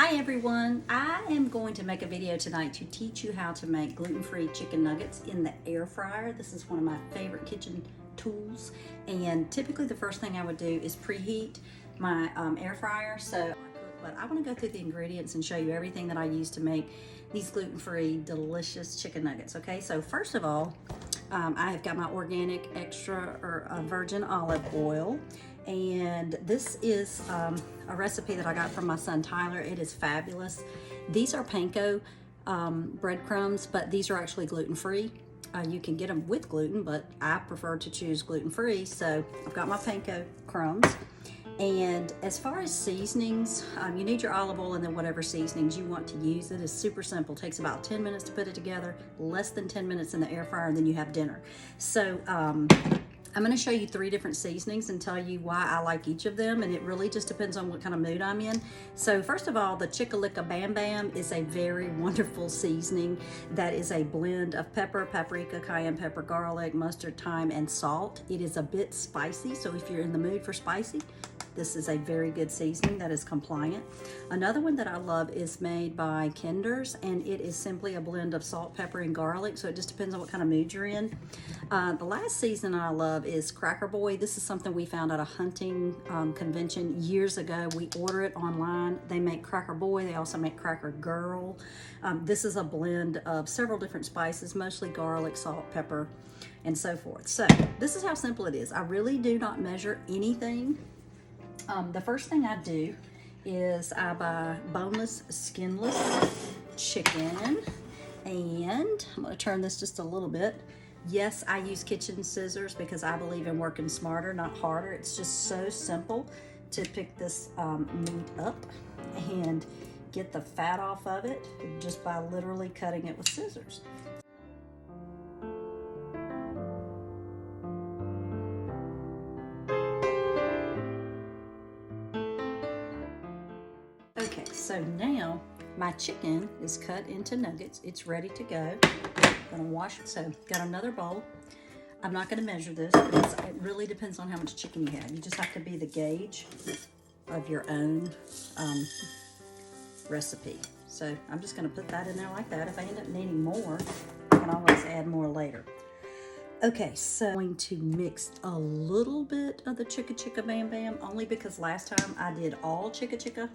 Hi everyone, I am going to make a video tonight to teach you how to make gluten-free chicken nuggets in the air fryer. This is one of my favorite kitchen tools, and typically the first thing I would do is preheat my air fryer. But I want to go through the ingredients and show you everything that I use to make these gluten-free delicious chicken nuggets. Okay, so first of all, I have got my organic extra or virgin olive oil, and this is a recipe that I got from my son Tyler. It is fabulous. These are Panko breadcrumbs, but these are actually gluten-free. You can get them with gluten, but I prefer to choose gluten-free. So I've got my Panko crumbs. And as far as seasonings, you need your olive oil and then whatever seasonings you want to use. It is super simple. It takes about 10 minutes to put it together, less than 10 minutes in the air fryer, and then you have dinner. So I'm going to show you 3 different seasonings and tell you why I like each of them, and it really just depends on what kind of mood I'm in. So first of all, the Chicka Bam Bam is a very wonderful seasoning that is a blend of pepper, paprika, cayenne pepper, garlic, mustard, thyme, and salt. It is a bit spicy, so if you're in the mood for spicy, this is a very good seasoning that is compliant. Another one that I love is made by Kinder's, and it is simply a blend of salt, pepper, and garlic, so it just depends on what kind of mood you're in. The last seasoning I love is Cracker Boy. This is something we found at a hunting convention years ago. We order it online. They make Cracker Boy. They also make Cracker Girl. This is a blend of several different spices, mostly garlic, salt, pepper, and so forth. So this is how simple it is. I really do not measure anything. The first thing I do is I buy boneless, skinless chicken, and I'm going to turn this just a little bit. Yes, I use kitchen scissors because I believe in working smarter, not harder. It's just so simple to pick this meat up and get the fat off of it just by literally cutting it with scissors. Okay, so now my chicken is cut into nuggets. It's ready to go. I'm gonna wash it. So got another bowl. I'm not gonna measure this because it really depends on how much chicken you have. You just have to be the gauge of your own recipe. So I'm just gonna put that in there like that. If I end up needing more, I can always add more later. Okay, so I'm going to mix a little bit of the Chicka Bam Bam, only because last time I did all Chicka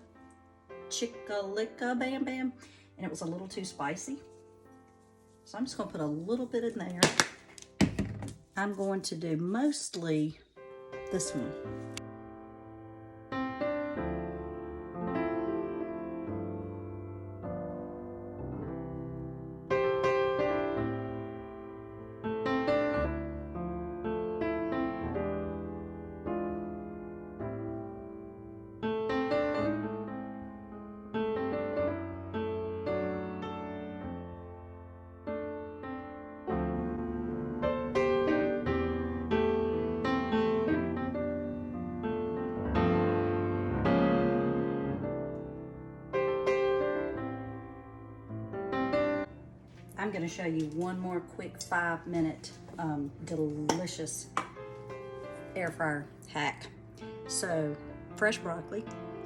Bam Bam, and it was a little too spicy. So I'm just going to put a little bit in there. I'm going to do mostly this one. I'm going to show you one more quick 5-minute delicious air fryer hack. So fresh broccoli,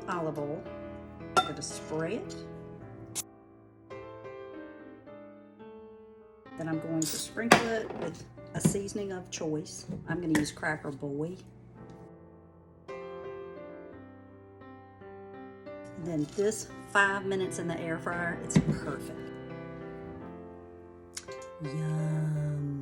olive oil, I'm going to spray it. Then I'm going to sprinkle it with a seasoning of choice. I'm going to use Cracker Boy. Then this 5 minutes in the air fryer, it's perfect. Yum.